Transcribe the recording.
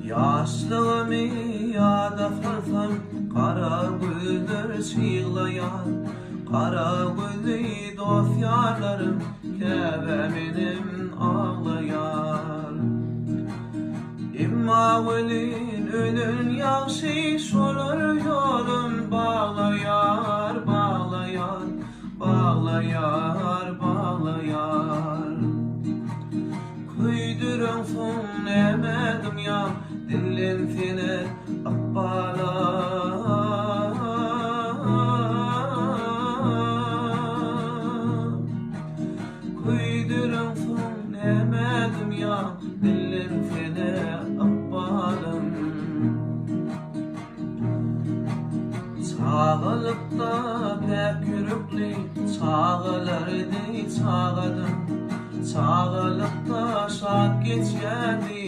Yaşlığımı yada kalsam, kara güldür çığlayan. Kara güldü dost yarlarım, kebemenim ağlayar. İmma ölün ölün yaxşı şolur yolum, bağlayar, bağlayar, bağlayar, bağlayar. Kuydurun son emedim ya, dilin seni akbalar. Kuydurun son emedim ya, dilin seni akbalım. Çağılıkta pek yürüklü çağılardı çağladım. Çağılıkta şad geçerdi